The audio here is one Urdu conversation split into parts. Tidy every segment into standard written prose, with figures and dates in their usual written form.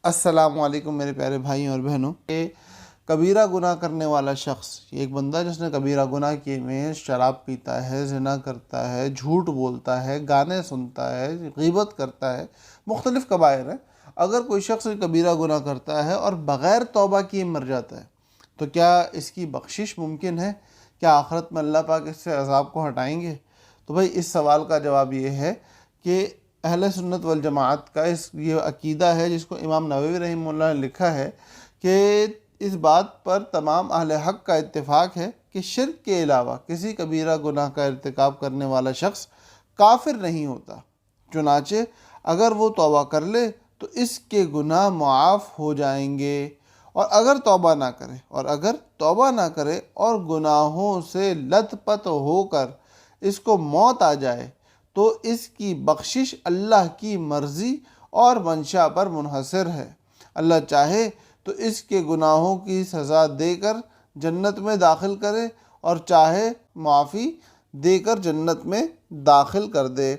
السلام علیکم میرے پیارے بھائیوں اور بہنوں. یہ کبیرہ گناہ کرنے والا شخص، ایک بندہ جس نے کبیرہ گناہ کیے میں شراب پیتا ہے، زنا کرتا ہے، جھوٹ بولتا ہے، گانے سنتا ہے، غیبت کرتا ہے، مختلف کبائر ہیں. اگر کوئی شخص کبیرہ گناہ کرتا ہے اور بغیر توبہ کیے مر جاتا ہے تو کیا اس کی بخشش ممکن ہے؟ کیا آخرت میں اللہ پاک اس سے عذاب کو ہٹائیں گے؟ تو بھائی اس سوال کا جواب یہ ہے کہ اہل سنت والجماعت کا یہ عقیدہ ہے، جس کو امام نووی رحمہ اللہ نے لکھا ہے، کہ اس بات پر تمام اہل حق کا اتفاق ہے کہ شرک کے علاوہ کسی کبیرہ گناہ کا ارتکاب کرنے والا شخص کافر نہیں ہوتا. چنانچہ اگر وہ توبہ کر لے تو اس کے گناہ معاف ہو جائیں گے، اور اگر توبہ نہ کرے اور گناہوں سے لت پت ہو کر اس کو موت آ جائے تو اس کی بخشش اللہ کی مرضی اور منشا پر منحصر ہے. اللہ چاہے تو اس کے گناہوں کی سزا دے کر جنت میں داخل کرے اور چاہے معافی دے کر جنت میں داخل کر دے.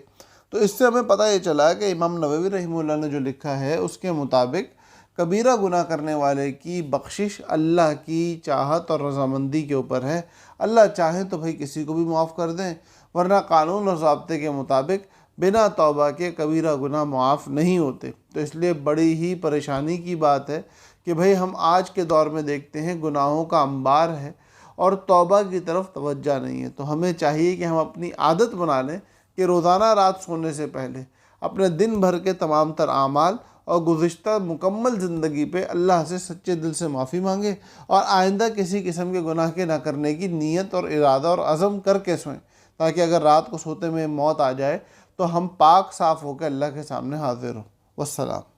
تو اس سے ہمیں پتہ یہ چلا کہ امام نووی رحمہ اللہ نے جو لکھا ہے اس کے مطابق کبیرہ گناہ کرنے والے کی بخشش اللہ کی چاہت اور رضامندی کے اوپر ہے. اللہ چاہے تو بھائی کسی کو بھی معاف کر دیں، ورنہ قانون اور ضابطے کے مطابق بنا توبہ کے کبیرہ گناہ معاف نہیں ہوتے. تو اس لیے بڑی ہی پریشانی کی بات ہے کہ بھائی ہم آج کے دور میں دیکھتے ہیں گناہوں کا انبار ہے اور توبہ کی طرف توجہ نہیں ہے. تو ہمیں چاہیے کہ ہم اپنی عادت بنا لیں کہ روزانہ رات سونے سے پہلے اپنے دن بھر کے تمام تر اعمال اور گزشتہ مکمل زندگی پہ اللہ سے سچے دل سے معافی مانگے، اور آئندہ کسی قسم کے گناہ کے نہ کرنے کی نیت اور ارادہ اور عزم کر کے سوئیں، تاکہ اگر رات کو سوتے میں موت آ جائے تو ہم پاک صاف ہو کے اللہ کے سامنے حاضر ہوں. والسلام.